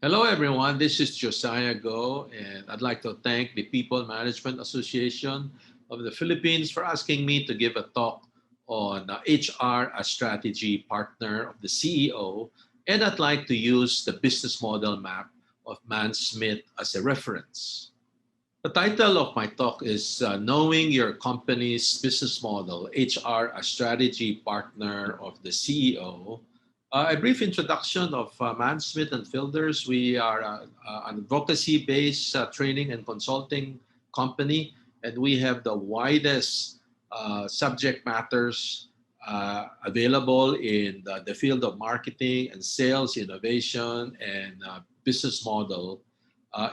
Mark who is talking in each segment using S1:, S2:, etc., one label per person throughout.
S1: Hello, everyone. This is Josiah Go, and I'd like to thank the People Management Association of the Philippines for asking me to give a talk on HR as strategy partner of the CEO. And I'd like to use the business model map of Mansmith as a reference. The title of my talk is Knowing Your Company's Business Model, HR as Strategy Partner of the CEO. A brief introduction of Mansmith and Fielders. We are an advocacy-based training and consulting company, and we have the widest subject matters available in the field of marketing and sales, innovation, and business model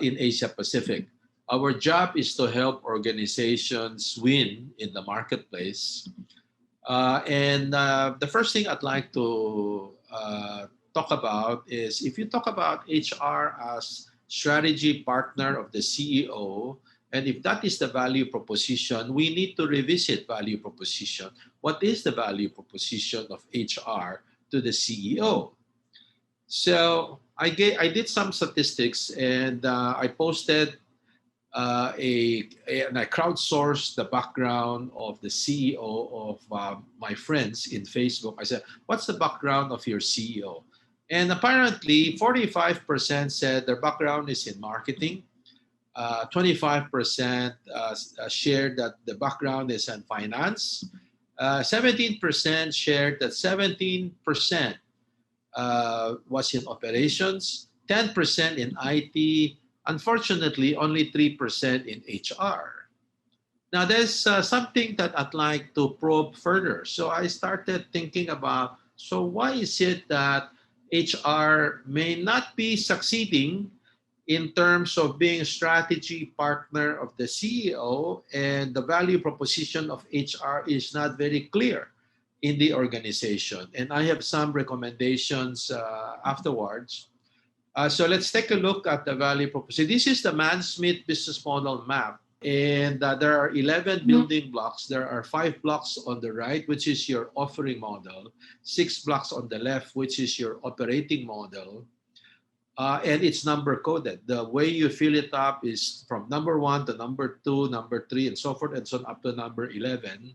S1: in Asia Pacific. Our job is to help organizations win in the marketplace. And the first thing I'd like to talk about is if you talk about HR as strategy partner of the CEO, and if that is the value proposition, we need to revisit value proposition. What is the value proposition of HR to the CEO? So I did some statistics and I posted and I crowdsourced the background of the CEO of my friends in Facebook. I said, "What's the background of your CEO?" And apparently, 45% said their background is in marketing. 25% shared that the background is in finance. 17% shared that 17% was in operations, 10% in IT. Unfortunately, only 3% in HR. Now, there's something that I'd like to probe further. So I started thinking about, so why is it that HR may not be succeeding in terms of being a strategy partner of the CEO, and the value proposition of HR is not very clear in the organization? And I have some recommendations afterwards. So let's take a look at the value proposition. This is the Mansmith business model map. And there are 11 building blocks. There are 5 blocks on the right, which is your offering model, 6 blocks on the left, which is your operating model. And it's number coded. The way you fill it up is from number 1 to number 2, number 3, and so forth, and so on up to number 11.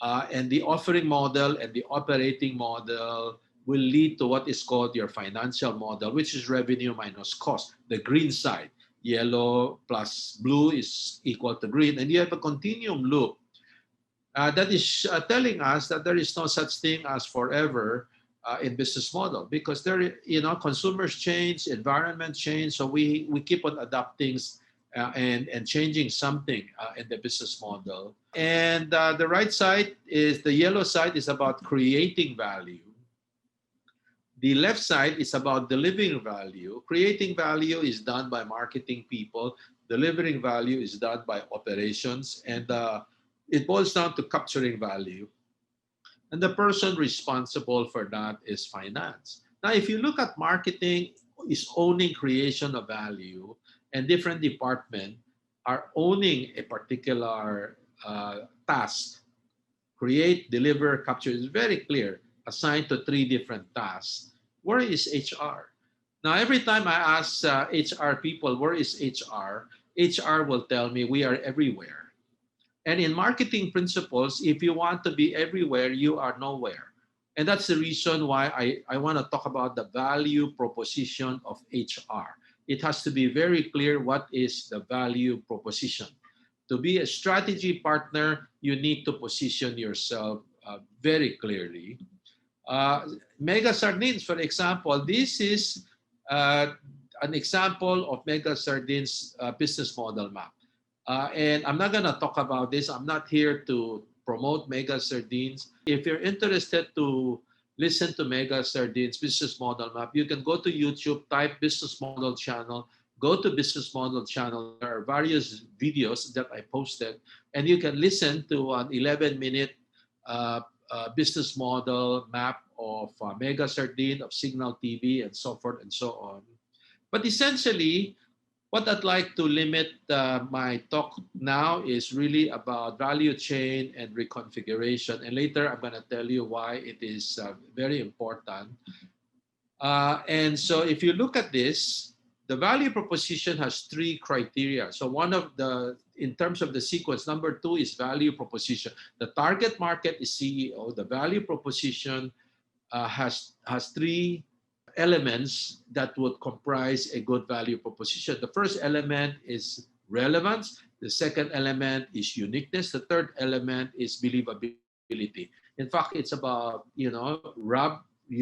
S1: And the offering model and the operating model will lead to what is called your financial model, which is revenue minus cost, the green side. Yellow plus blue is equal to green. And you have a continuum loop that is telling us that there is no such thing as forever in business model, because consumers change, environment change, so we keep on adapting and changing something in the business model. And the right side is the yellow side is about creating value. The left side is about delivering value. Creating value is done by marketing people. Delivering value is done by operations. And it boils down to capturing value. And the person responsible for that is finance. Now, if you look at marketing, is owning creation of value, and different departments are owning a particular task. Create, deliver, capture is very clear, assigned to 3 different tasks. Where is HR? Now, every time I ask HR people, where is HR? HR will tell me we are everywhere. And in marketing principles, if you want to be everywhere, you are nowhere. And that's the reason why I want to talk about the value proposition of HR. It has to be very clear what is the value proposition. To be a strategy partner, you need to position yourself very clearly. Mega Sardines, for example, this is an example of Mega Sardines business model map. And I'm not going to talk about this. I'm not here to promote Mega Sardines. If you're interested to listen to Mega Sardines business model map, you can go to YouTube, type business model channel, go to business model channel. There are various videos that I posted, and you can listen to an 11-minute business model map of Mega Sardine, of Signal TV, and so forth and so on. But essentially, what I'd like to limit my talk now is really about value chain and reconfiguration. And later, I'm going to tell you why it is very important. And so if you look at this, The value proposition has three criteria. So one of the, in terms of the sequence, number two is value proposition. The target market is CEO. The value proposition has three elements that would comprise a good value proposition. The first element is relevance. The second element is uniqueness. The third element is believability. In fact, it's about, you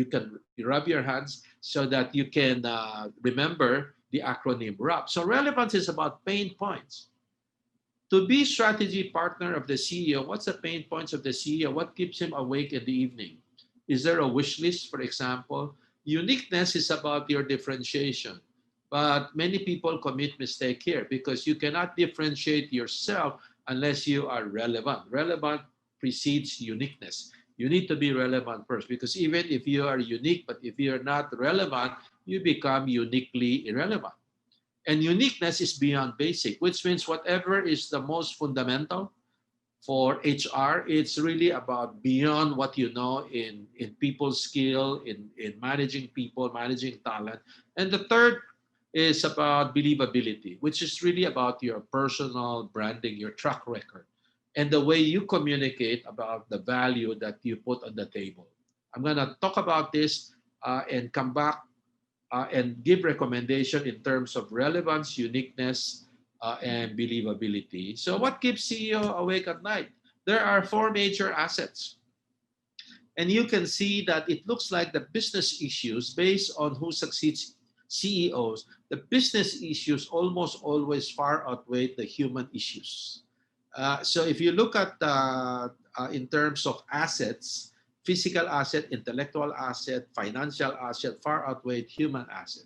S1: can rub your hands so that you can remember the acronym RUB. So relevance is about pain points. To be strategy partner of the CEO, what's the pain points of the CEO? What keeps him awake in the evening? Is there a wish list, for example? Uniqueness is about your differentiation. But many people commit mistake here because you cannot differentiate yourself unless you are relevant. Relevant precedes uniqueness. You need to be relevant first because even if you are unique, but if you're not relevant, you become uniquely irrelevant. And uniqueness is beyond basic, which means whatever is the most fundamental for HR, it's really about beyond what you know in people's skill, in managing people, managing talent. And the third is about believability, which is really about your personal branding, your track record, and the way you communicate about the value that you put on the table. I'm going to talk about this and come back and give recommendation in terms of relevance, uniqueness, and believability. So what keeps CEO awake at night? There are four major assets. And you can see that it looks like the business issues, based on who succeeds CEOs, the business issues almost always far outweigh the human issues. So if you look at in terms of assets, physical asset, intellectual asset, financial asset far outweigh human asset.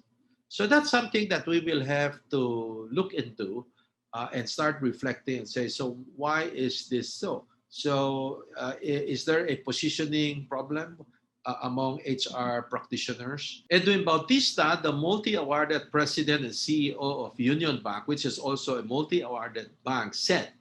S1: So that's something that we will have to look into and start reflecting and say, so why is this so? So is there a positioning problem among HR practitioners? Edwin Bautista, the multi-awarded president and CEO of Union Bank, which is also a multi-awarded bank, said,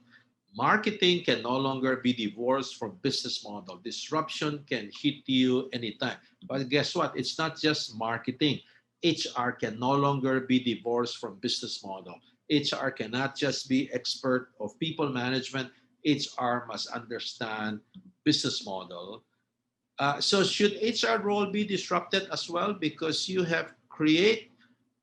S1: marketing can no longer be divorced from business model. Disruption can hit you anytime. But guess what? It's not just marketing. HR can no longer be divorced from business model. HR cannot just be expert of people management. HR must understand business model. So should HR role be disrupted as well? Because you have create,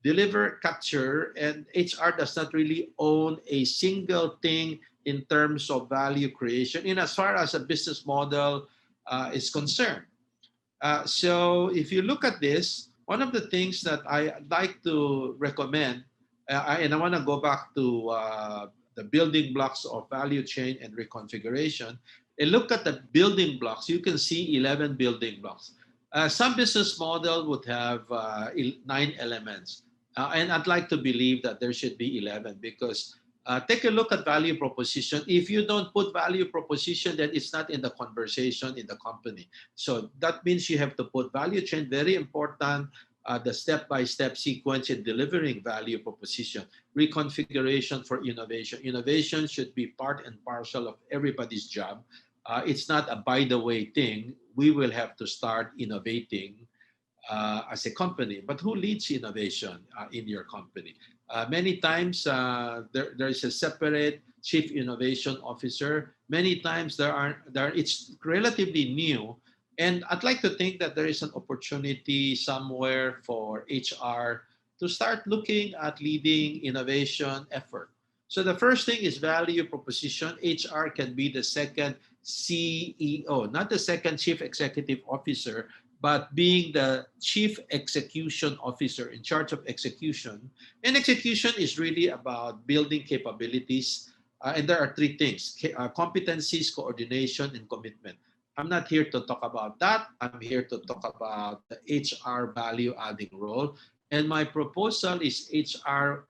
S1: deliver, capture, and HR does not really own a single thing in terms of value creation in as far as a business model is concerned. So if you look at this, one of the things that I like to recommend, and I want to go back to the building blocks of value chain and reconfiguration, and look at the building blocks. You can see 11 building blocks. Some business model would have 9 elements. And I'd like to believe that there should be 11 because take a look at value proposition. If you don't put value proposition, then it's not in the conversation in the company. So that means you have to put value chain, very important, the step-by-step sequence in delivering value proposition. Reconfiguration for innovation. Innovation should be part and parcel of everybody's job. It's not a by-the-way thing. We will have to start innovating as a company. But who leads innovation in your company? Many times there is a separate chief innovation officer. Many times it's relatively new. And I'd like to think that there is an opportunity somewhere for HR to start looking at leading innovation effort. So the first thing is value proposition. HR can be the second CEO, not the second chief executive officer, but being the chief execution officer in charge of execution. And execution is really about building capabilities. And there are 3 things, competencies, coordination, and commitment. I'm not here to talk about that. I'm here to talk about the HR value adding role. And my proposal is HR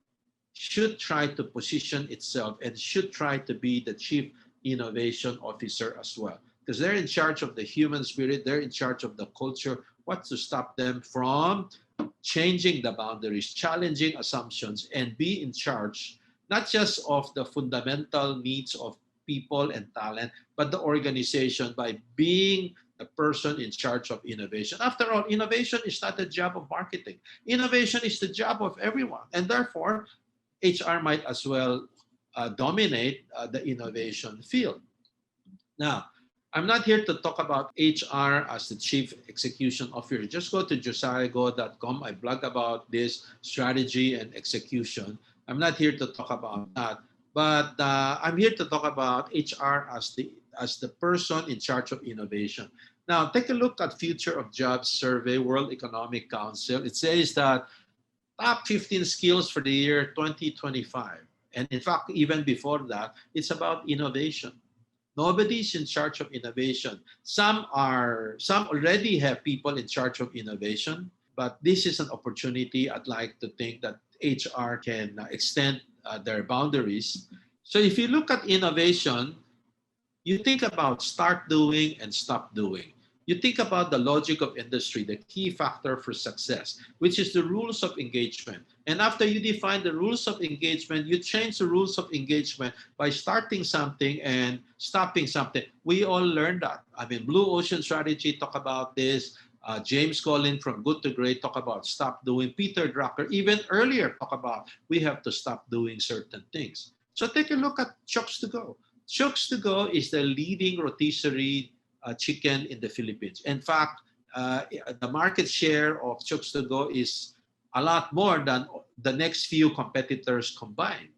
S1: should try to position itself and should try to be the chief innovation officer as well. Because they're in charge of the human spirit, they're in charge of the culture. What's to stop them from changing the boundaries, challenging assumptions, and be in charge not just of the fundamental needs of people and talent, but the organization by being the the person in charge of innovation. After all, innovation is not the job of marketing. Innovation is the job of everyone. And therefore, HR might as well dominate the innovation field. Now, I'm not here to talk about HR as the chief execution officer. Just go to josiahgo.com. I blog about this strategy and execution. I'm not here to talk about that, but I'm here to talk about HR as the person in charge of innovation. Now, take a look at Future of Jobs Survey, World Economic Council. It says that top 15 skills for the year 2025. And in fact, even before that, it's about innovation. Nobody's in charge of innovation. Some already have people in charge of innovation, but this is an opportunity. I'd like to think that HR can extend their boundaries. So if you look at innovation, you think about start doing and stop doing. You think about the logic of industry, the key factor for success, which is the rules of engagement. And after you define the rules of engagement, you change the rules of engagement by starting something and stopping something. We all learned that. I mean, Blue Ocean Strategy talk about this. James Collin from Good to Great talk about stop doing. Peter Drucker, even earlier, talk about we have to stop doing certain things. So take a look at Chooks to Go. Chooks to Go is the leading rotisserie chicken in the Philippines. In fact, the market share of Chooks to Go is a lot more than the next few competitors combined.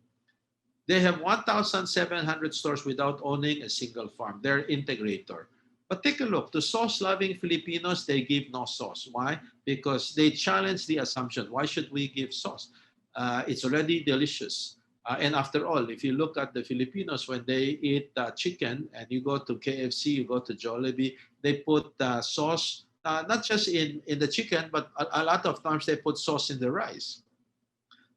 S1: They have 1,700 stores without owning a single farm. They're integrator. But take a look, to sauce-loving Filipinos, they give no sauce. Why? Because they challenge the assumption, why should we give sauce? It's already delicious. And after all, if you look at the Filipinos, when they eat chicken and you go to KFC, you go to Jollibee, they put sauce, not just in the chicken, but a lot of times they put sauce in the rice.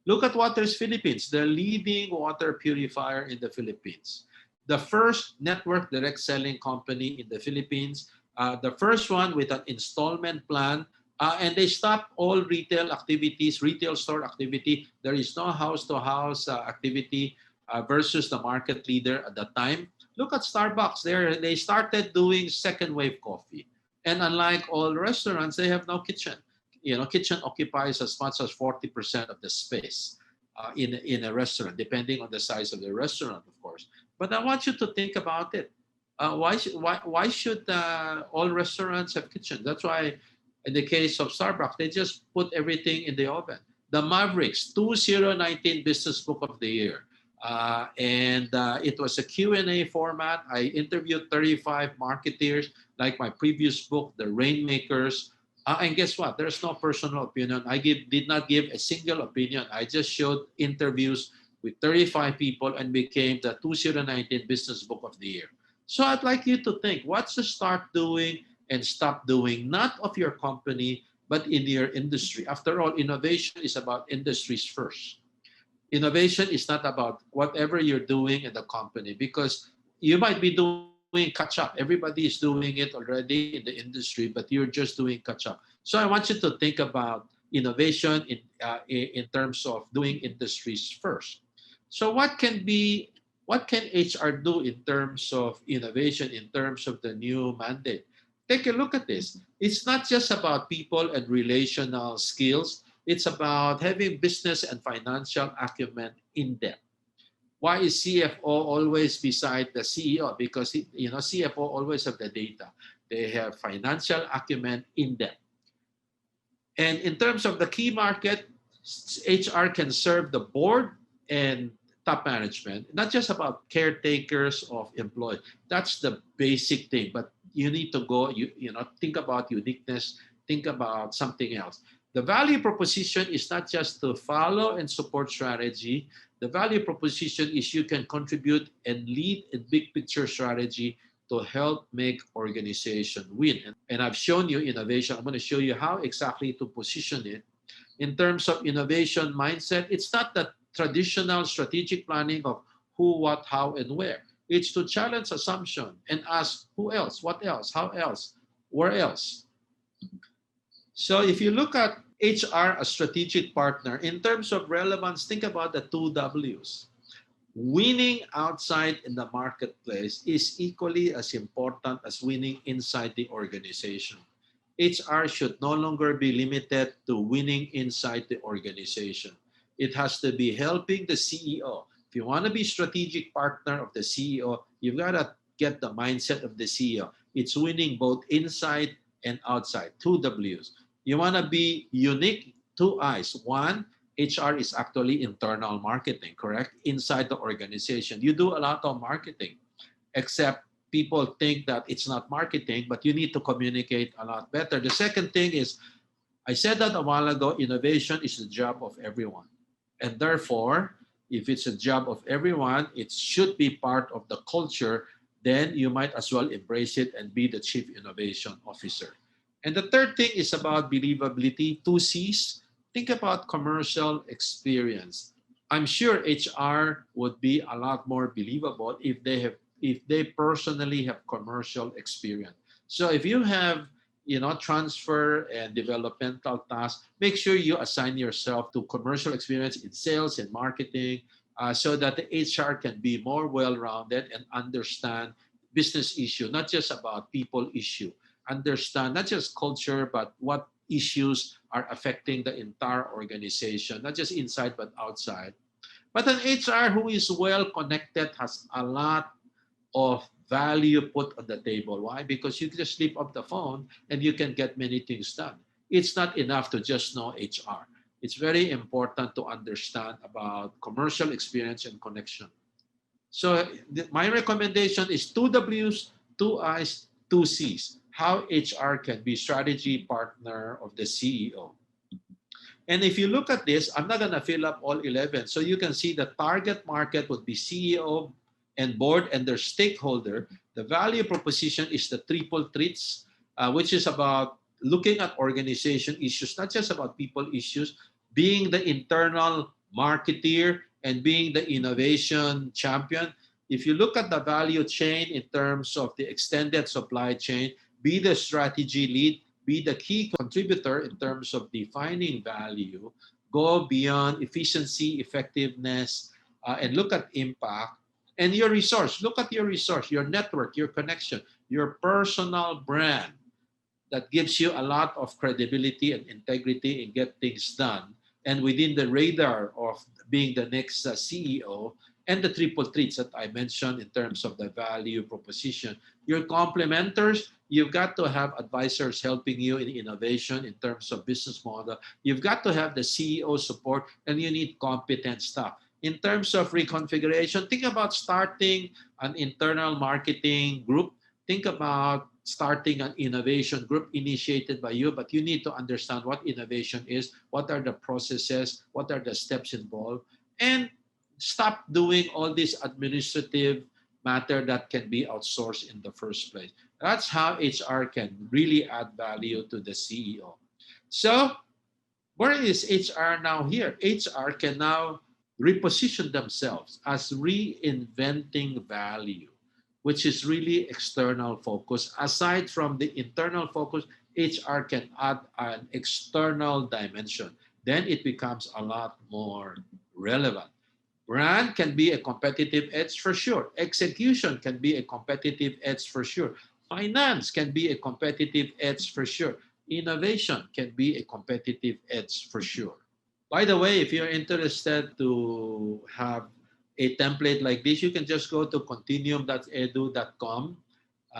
S1: Look at Waters Philippines, the leading water purifier in the Philippines. The first network direct selling company in the Philippines, the first one with an installment plan, and they stopped all retail activities, retail store activity. There is no house-to-house activity versus the market leader at the time. Look at Starbucks. They started doing second wave coffee. And unlike all restaurants, they have no kitchen. Kitchen occupies as much as 40% of the space in a restaurant, depending on the size of the restaurant, of course. But I want you to think about it. Why should all restaurants have kitchens? That's why in the case of Starbucks, they just put everything in the oven. The Mavericks, 2019 Business Book of the Year. And it was a Q&A format. I interviewed 35 marketeers, like my previous book, The Rainmakers. And guess what? There's no personal opinion. I did not give a single opinion. I just showed interviews with 35 people and became the 2019 Business Book of the Year. So I'd like you to think, what's the start doing and stop doing, not of your company, but in your industry. After all, innovation is about industries first. Innovation is not about whatever you're doing in the company, because you might be doing catch-up. Everybody is doing it already in the industry, but you're just doing catch-up. So I want you to think about innovation in terms of doing industries first. So what can HR do in terms of innovation, in terms of the new mandate? Take a look at this. It's not just about people and relational skills. It's about having business and financial acumen in depth. Why is CFO always beside the CEO? Because CFO always have the data. They have financial acumen in depth. And in terms of the key market, HR can serve the board and top management, not just about caretakers of employees. That's the basic thing. But you need to go, think about uniqueness, think about something else. The value proposition is not just to follow and support strategy. The value proposition is you can contribute and lead a big picture strategy to help make organization win. And I've shown you innovation. I'm going to show you how exactly to position it. In terms of innovation mindset, it's not the traditional strategic planning of who, what, how, and where. It's to challenge assumption and ask who else, what else, how else, where else. So if you look at HR as strategic partner, in terms of relevance, think about the two W's. winning outside in the marketplace is equally as important as winning inside the organization. HR should no longer be limited to winning inside the organization. It has to be helping the CEO. If you want to be strategic partner of the CEO, you've got to get the mindset of the CEO. It's winning both inside and outside, two W's. You want to be unique, two I's. One, HR is actually internal marketing, correct? Inside the organization. You do a lot of marketing, except people think that it's not marketing, but you need to communicate a lot better. The second thing is, I said that a while ago, innovation is the job of everyone. And therefore, if it's a job of everyone, it should be part of the culture, then you might as well embrace it and be the chief innovation officer. And the third thing is about believability, two C's. Think about commercial experience. I'm sure HR would be a lot more believable if they personally have commercial experience. So if you have transfer and developmental tasks, make sure you assign yourself to commercial experience in sales and marketing, so that the HR can be more well-rounded and understand business issue, not just about people issue. Understand not just culture, but what issues are affecting the entire organization, not just inside but outside. But an HR who is well connected has a lot of value put on the table. Why? Because you just slip up the phone and you can get many things done. It's not enough to just know HR. It's very important to understand about commercial experience and connection. So my recommendation is two W's, two I's, two C's. How HR can be strategy partner of the CEO. And if you look at this, I'm not going to fill up all 11. So you can see the target market would be CEO and board and their stakeholder. The value proposition is the triple treats, which is about looking at organization issues, not just about people issues, being the internal marketeer and being the innovation champion. If you look at the value chain in terms of the extended supply chain, be the strategy lead, be the key contributor in terms of defining value, go beyond efficiency, effectiveness, and look at impact. And your resource, look at your resource, your network, your connection, your personal brand that gives you a lot of credibility and integrity and get things done. And within the radar of being the next CEO, and the triple treats that I mentioned in terms of the value proposition. Your complementers, you've got to have advisors helping you in innovation in terms of business model. You've got to have the CEO support, and you need competent staff. In terms of reconfiguration, think about starting an internal marketing group. Think about starting an innovation group initiated by you, but you need to understand what innovation is, what are the processes, what are the steps involved, and stop doing all this administrative matter that can be outsourced in the first place. That's how HR can really add value to the CEO. So where is HR now here? HR can now reposition themselves as reinventing value, which is really external focus. Aside from the internal focus, HR can add an external dimension. Then it becomes a lot more relevant. Brand can be a competitive edge for sure. Execution can be a competitive edge for sure. Finance can be a competitive edge for sure. Innovation can be a competitive edge for sure. By the way, if you're interested to have a template like this, you can just go to continuum.edu.com.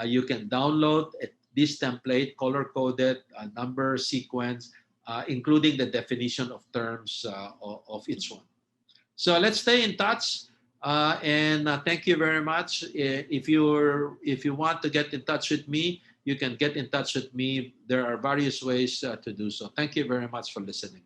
S1: You can download this template, color-coded, number sequence, including the definition of terms of each one. So let's stay in touch, and thank you very much. If you want to get in touch with me, you can get in touch with me. There are various ways to do so. Thank you very much for listening.